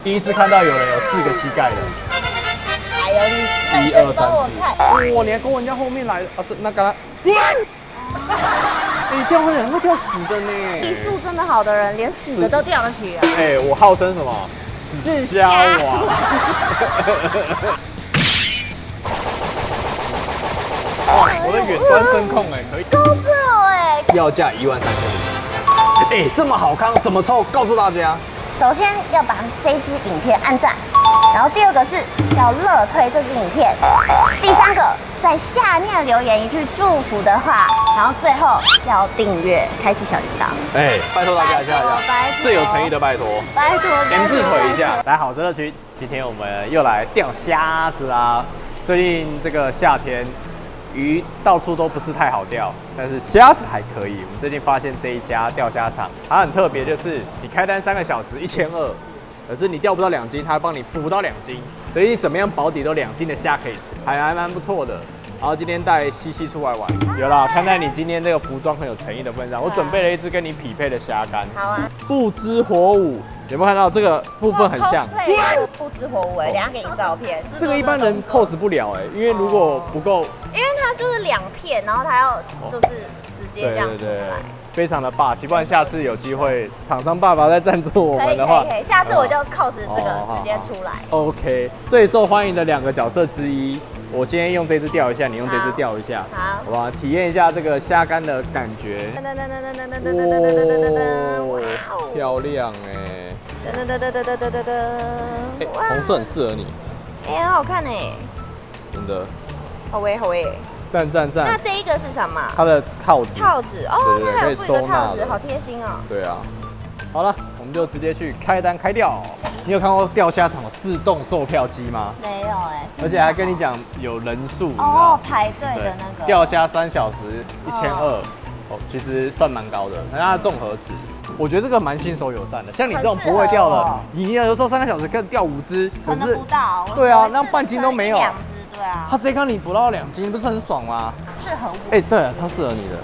第一次看到有人有4个膝盖的。哎呦，你1、2、3、4。哇，你还跟人家后面来啊？那个，你掉很会掉死的呢。技术真的好的人，连死的都掉得起啊！我号称什么？死虾王。哇，我的远端声控可以。GoPro 要价13500。这么好康，怎么抽？告诉大家。首先要把这支影片按赞，然后第二个是要热推这支影片，第三个在下面留言一句祝福的话，然后最后要订阅，开启小铃铛。拜托大家一下，最有诚意的拜托，拜托，M 字腿一下。大家好，我是乐群，今天我们又来钓虾子啦。最近这个夏天，鱼到处都不是太好钓，但是虾子还可以。我们最近发现这一家钓虾场，它很特别，就是你开单3个小时1200，可是你钓不到2斤，它会帮你补到2斤，所以你怎么样保底都2斤的虾可以吃，还蛮不错的。然后今天带西西出来玩，有啦，看在你今天这个服装很有诚意的份上，我准备了一只跟你匹配的虾竿。好啊。不知火舞，有没有看到这个部分很像？不知火舞等一下给你照片。这个一般人 cos 不了因为如果不够，因为它就是2片，然后它要就是直接这样出来。非常的霸气，不然下次有机会，厂商爸爸再赞助我们的话，可以，下次我就 cos 这个直接出来。OK， 最受欢迎的2个角色之一，我今天用这只钓一下，你用这只钓一下，好吧？体验一下这个虾竿的感觉。哇，漂亮红色很适合你，很好看真的。好耶。赞。那这一个是什么？它的套子哦，对，可以收纳的，好贴心哦。对啊，好了，我们就直接去开单开钓。你有看过钓虾场的自动售票机吗？没有而且还跟你讲有人数，你知道排队的那个钓虾3小时1200，其实算蛮高的。它的综合值，我觉得这个蛮新手友善的。像你这种不会钓的，你有时候3个小时可以钓5只，可是不到。对啊，那半斤都没有。对啊，他直接看你捕到2斤，不是很爽吗？适合我。对了，超适合你的。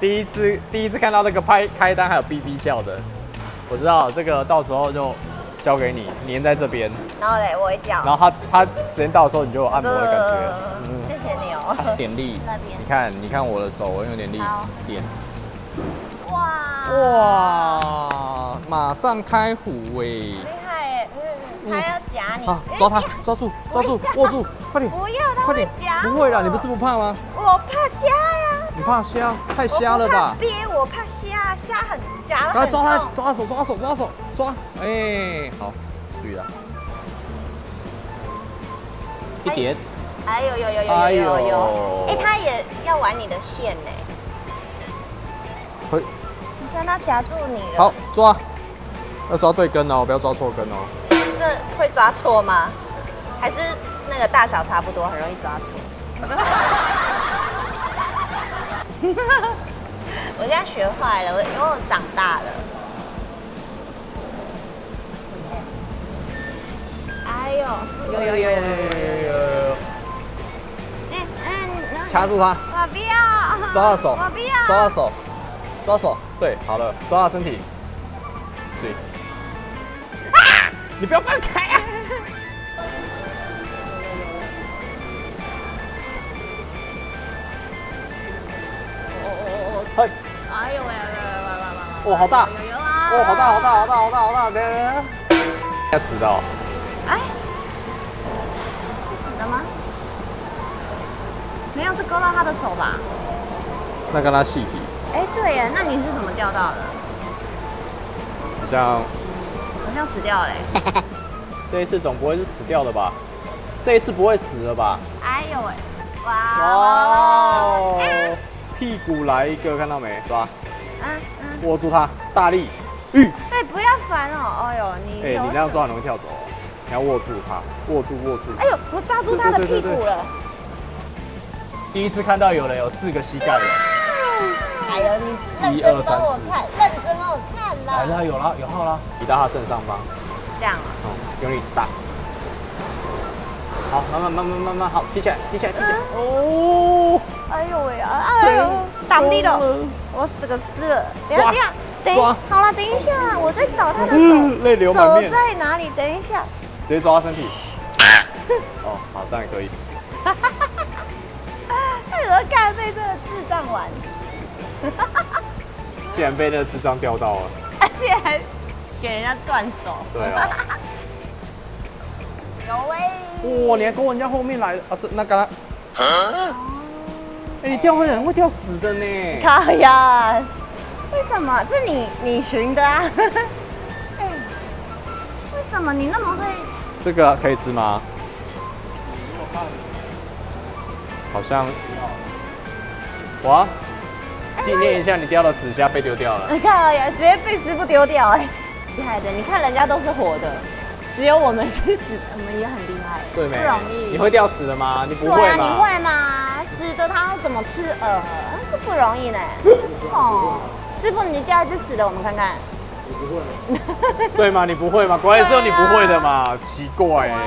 第一次看到那个开单还有哔哔叫的，我知道这个到时候就交给你，粘在这边。然后嘞，我会叫。然后它时间到的时候你就有按摩的感觉。谢谢你哦。点力。那边。你看我的手，我用点力点。哇，马上开虎厉害他要夹你。抓它，抓住，握住，快点。不要，他会夹。不会啦，你不是不怕吗？我怕虾呀。你怕虾？太虾了吧？我怕虾很夹。赶快抓它，抓手，抓！好，注意了。一点。哎呦，他也要玩你的线呢。你看他夹住你了。好，抓，要抓对根哦，不要抓错根哦。这会抓错吗？还是那个大小差不多，很容易抓错？我现在学坏了，因为我长大了。哎呦，有。掐住它。我不要。抓到手。我不要。抓手。对，好了，抓到身体。注意。你不要放开啊！嘿！哎呦喂！哇，好大！有啊！哇，好大！等，要死的哦！哎，是死的吗？没有，是勾到他的手吧？那跟他细体。对耶，那你是怎么钓到的？好像死掉了。这一次总不会是死掉的吧？这一次不会死了吧？哎呦喂！哇！屁股来一个，看到没？抓！握住它，大力！不要烦哦！哎呦，你那样抓很容易跳走哦。你要握住它，握住。哎呦，我抓住它的屁股了。第一次看到有人有4个膝盖的。哎呦，你认真帮我看了。来了，有号了，移到它正上方。这样用力打。好，慢慢，好，提起来。哦。哎呦喂！挡力了，我这个湿了。等一下，好了，等一下，我在找他的手，泪流满面手在哪里？等一下，直接抓他身体。哦，好，这样也可以。他有时候干被这个智障玩，竟然被那个智障钓到了，而且还给人家断手。对啊。有喂！哇，你还勾人家后面来啊？那刚刚，哎，你钓会很会钓死的呢。靠呀！为什么？这你寻的啊？哎，为什么你那么会？这个可以吃吗？好像，哇，纪念一下你钓的死虾被丢掉了。靠呀！直接被师傅丢掉哎，厉害的！你看人家都是活的。只有我们是死的，我们也很厉害，对没？不容易。你会钓死的吗？你不会吗？对啊，你会吗？死的他要怎么吃？这不容易呢。哦，师傅，你钓一只死的，我们看看。你不会？对吗？你不会吗？果然是有你不会的嘛，奇怪哎。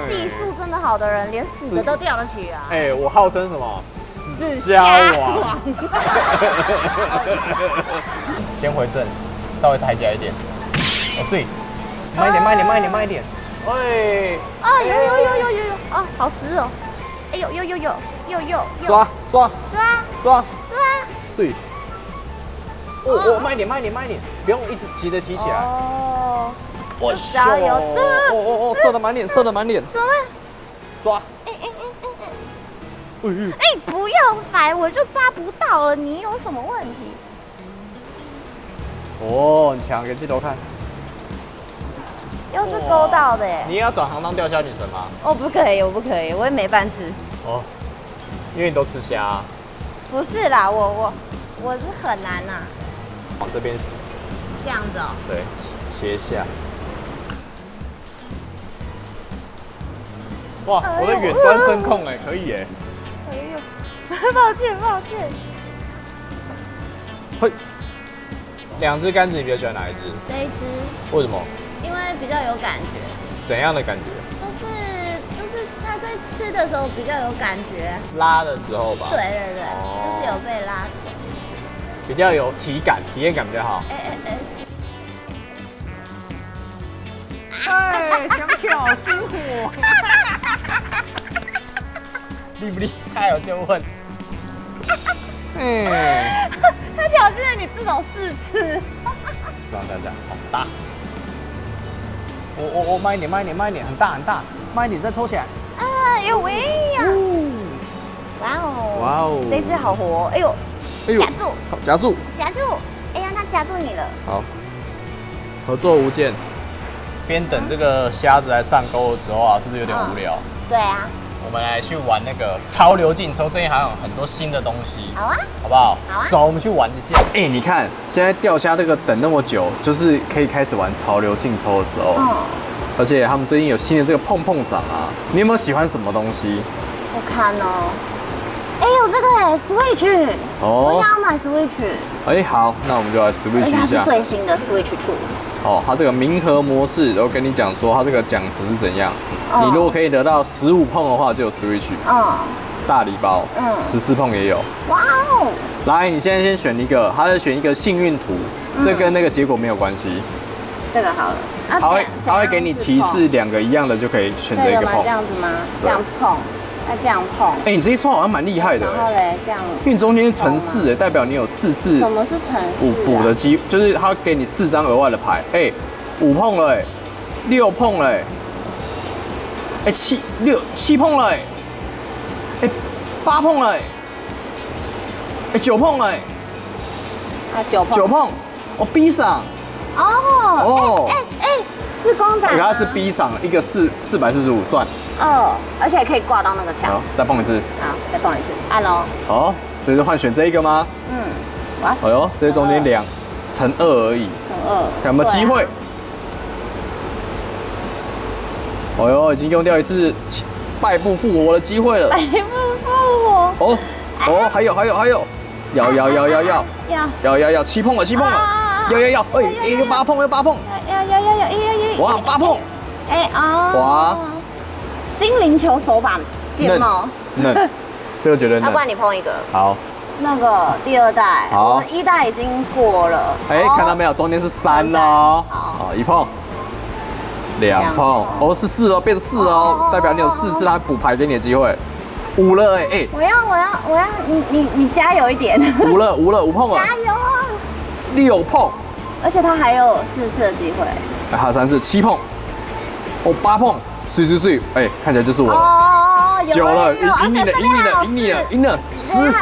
技术真的好的人，连死的都钓得起啊。哎，我号称什么？死虾王。先回正，稍微抬起来一点。哦，是。慢一点，慢一点，慢一点，慢一点。哎，啊，有，啊，好湿哦。哎呦，抓，抓，碎。哦，慢一点，慢一点，慢一点，不用一直急着提起来。哦，我加油！哦，射得满脸，射得满脸。怎么？抓！哎，不要烦，我就抓不到了，你有什么问题？哦，很强，给镜头看。又是勾到的耶！你也要转行当钓虾女神吗？哦，不可以，我不可以，我也没饭吃。哦，因为你都吃虾啊。不是啦，我是很难呐。往这边这样子哦。对，斜下。哇，我的远端声控哎，可以哎。哎呦，抱歉。嘿，两只杆子你比较喜欢哪一只？这一只。为什么？因为比较有感觉。怎样的感觉？就是它在吃的时候比较有感觉。拉的时候吧。对，就是有被拉走。比较有体验感比较好。哎，想挑辛苦。厉不厉害？我就问。哎，他挑战了你至少4次。让大家好大。我慢一点，很大，慢一点再拖起来。啊，有喂呀！哇哦，这只好活，哎呦，夹住，哎呀，它夹住你了。好，合作无间。边等这个虾子来上钩的时候啊，是不是有点无聊？对啊。我们来去玩那个潮流竞抽，最近还有很多新的东西。好啊，好不好？好啊。走，我们去玩一下。哎，你看，现在钓虾这个等那么久，就是可以开始玩潮流竞抽的时候。而且他们最近有新的这个碰碰赏啊，你有没有喜欢什么东西？我看哦，哎，有这个Switch，我想要买 Switch。哎，好，那我们就来 Switch 一下。它是最新的 Switch 2。哦，它这个冥盒模式，然后跟你讲说它这个奖池是怎样。你如果可以得到15碰的话，就有 Switch。大礼包。14碰也有。哇哦！来，你现在先选一个，它是选一个幸运图，这跟那个结果没有关系。这个好了。它会给你提示2个一样的就可以选择一个碰。这样子吗？这样碰，再这样碰。哎，你这一抽好像蛮厉害的。然后嘞，这样。因为你中间是乘4，哎，代表你有4次。什么是乘4？补的机，就是它给你4张额外的牌。哎，5碰了，哎，6碰了，哎，7碰了，哎，8碰了，哎，9碰了，啊，9碰，哦 B 赏。哦，是公仔。它是 B 赏，一个445赚。而且可以挂到那个墙。再碰一次。好，再碰一次，按喽。好，所以就换选这一个吗？哎呦，这中间2乘2而已。看有没有机会？哎呦，已经用掉一次败不复活的机会了。败不复活。还有，要7碰了，7碰了。要，哎，又8碰，要，哇，8碰，哇，精灵球手把剑帽，嫩，这个觉得嫩。要不然你碰一个，好，那个第2代，好我的1代已经过了。哎，看到没有？中间是3哦。好，1碰，2碰，哦是4哦，变4哦，代表你有4次他补牌给你的机会。5了哎，我要，你加油一点。5了5碰了，加油啊！6碰，而且他还有4次的机会。还有3次，7碰，哦8碰，4，哎，看起来就是我了。哦9了，赢你了，10了，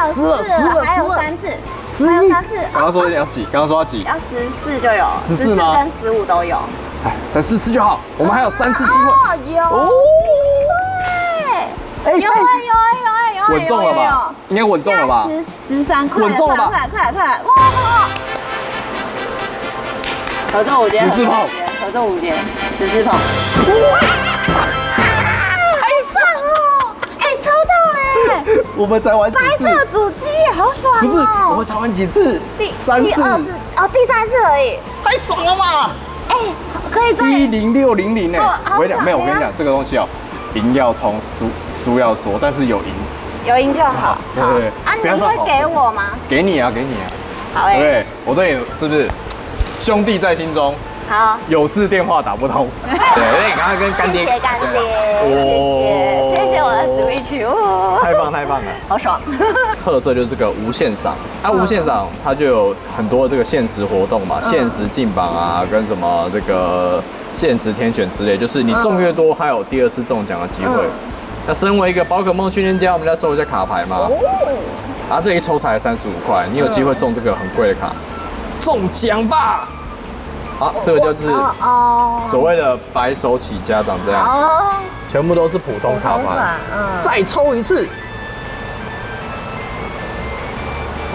还有3次11， 3次。刚刚说要几？刚刚说要几？要14就有，14吗？跟15都有。哎，再4次就好，我们还有3次机会。哦，有机会。有，稳中了吧？应该稳中了吧？13，稳中了吧？快！哇！合作5间，14碰，合作5间，14碰。哇！好爽哦！哎，抽到嘞！我们才玩几次？白色主机好爽哦！不是，我们才玩几次？3次。哦，第3次而已。太爽了吧！哎，可以再10600哎，我跟你讲，没有，我跟你讲，这个东西哦，赢要冲，输要说，但是有赢就好。对。啊，你会给我吗？给你啊。好哎。对，我对你是不是兄弟在心中？好。有事电话打不通。对，因为你刚刚跟干爹。谢谢干爹，谢谢我的 Switch 哦。太棒了，好爽。特色就是这个无限赏，无限赏它就有很多这个限时活动嘛，限时进榜啊，跟什么这个限时天选之类，就是你中越多，还有第2次中奖的机会。那身为一个宝可梦训练家，我们要抽一下卡牌嘛。然后这一抽才35块，你有机会中这个很贵的卡，中奖吧！好，这个就是所谓的白手起家长这样，全部都是普通卡牌。再抽一次。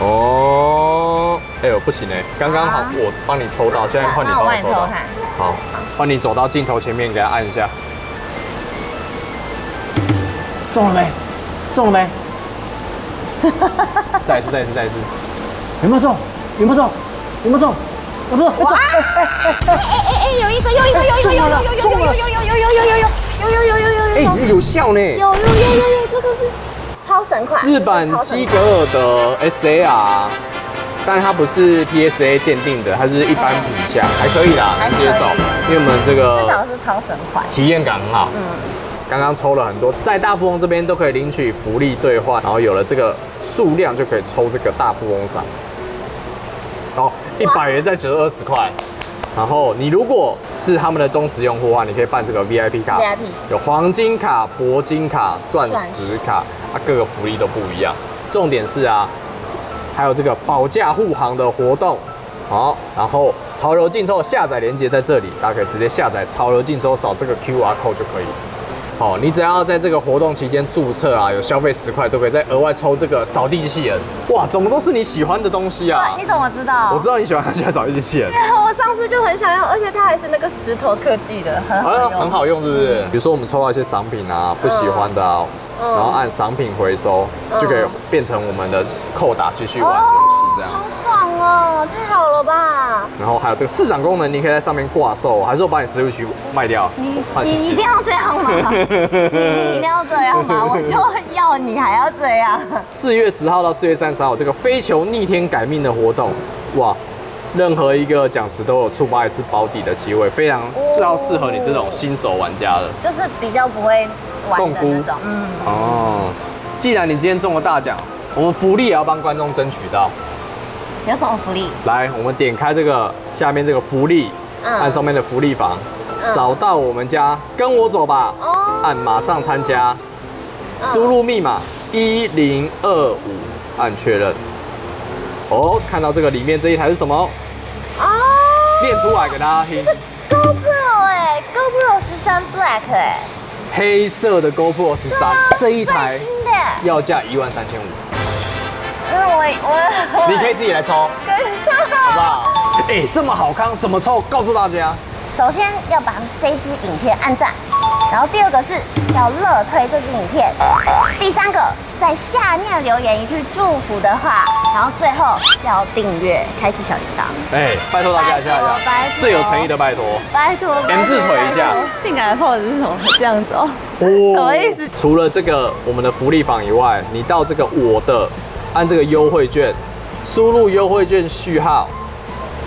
哦，哎呦不行哎，刚刚好我帮你抽到，现在换你帮我抽到。好，换你走到镜头前面给他按一下。中了没？再一次，有没有中？不是，哇！哎，有一个，哎，有效呢。有，这个是超神款。日版基格尔的 SAR， 但它不是 PSA 鉴定的，它是一般品相，还可以啦，能接受。因为我们这个至少是超神款，体验感很好。刚刚抽了很多，在大富翁这边都可以领取福利兑换，然后有了这个数量就可以抽这个大富翁赏。哦，100元再折20块。然后你如果是他们的忠实用户的话，你可以办这个 VIP 卡，有黄金卡、铂金卡、钻石卡，各个福利都不一样。重点是还有这个保价护航的活动。好，然后潮流竞抽下载链接在这里，大家可以直接下载潮流竞抽，扫这个 QR code 就可以。好，你只要在这个活动期间注册有消费10块，都可以再额外抽这个扫地机器人。哇，怎么都是你喜欢的东西啊？你怎么知道？我知道你喜欢现在扫地机器人。我上次就很想要，而且它还是那个石头科技的，很好用，是不是？比如说我们抽到一些商品不喜欢的然后按商品回收，就可以变成我们的扣打继续玩游戏这样。好爽哦，太好了吧！然后还有这个市长功能，你可以在上面挂售，还是我把你Switch卖掉？你一定要这样吗？你一定要这样吗？我就要你还要这样。4月10号到4月30号这个飞球逆天改命的活动，哇！任何一个奖池都有触发1次保底的机会，非常适合你这种新手玩家的，就是比较不会玩的那种。既然你今天中了大奖，我们福利也要帮观众争取到。有什么福利？来，我们点开这个下面这个福利，按上面的福利房，找到我们家，跟我走吧。按马上参加，输入密码1025，按确认。看到这个里面这一台是什么？念出来给大家听。这是 GoPro GoPro 13 Black 黑色的 GoPro 13，这一台新的要价13500。你可以自己来抽，好不好？这么好康，怎么抽？告诉大家。首先要把这支影片按赞，然后第2个是要热推这支影片，第3个在下面留言一句祝福的话，然后最后要订阅，开启小铃铛。拜托大家一下，最有诚意的拜托，拜托 M 字腿一下。性感的 pose 是什么？这样子什么意思？除了这个我们的福利坊以外，你到这个我的按这个优惠券，输入优惠券序号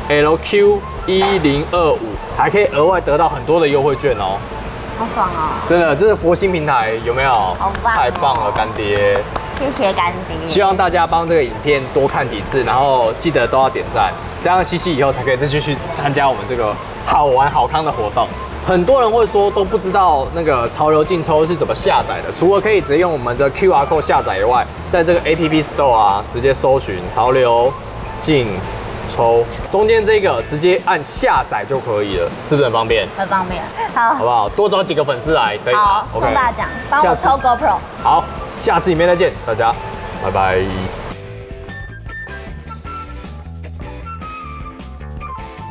LQ1025，还可以额外得到很多的优惠券哦。好爽哦！真的，这是佛心平台，有没有？好棒哦太棒了，干爹！谢谢干爹。希望大家帮这个影片多看几次，然后记得都要点赞，这样西西以后才可以再继续参加我们这个好玩好康的活动。很多人会说都不知道那个潮流竞抽是怎么下载的，除了可以直接用我们的 QR code 下载以外，在这个 App Store 啊，直接搜寻潮流竞抽，中间这个直接按下载就可以了，是不是很方便？很方便。好，好不好？多找几个粉丝来，可以吗？好，中大奖，帮我抽 GoPro。好，下次影片再见，大家，拜拜。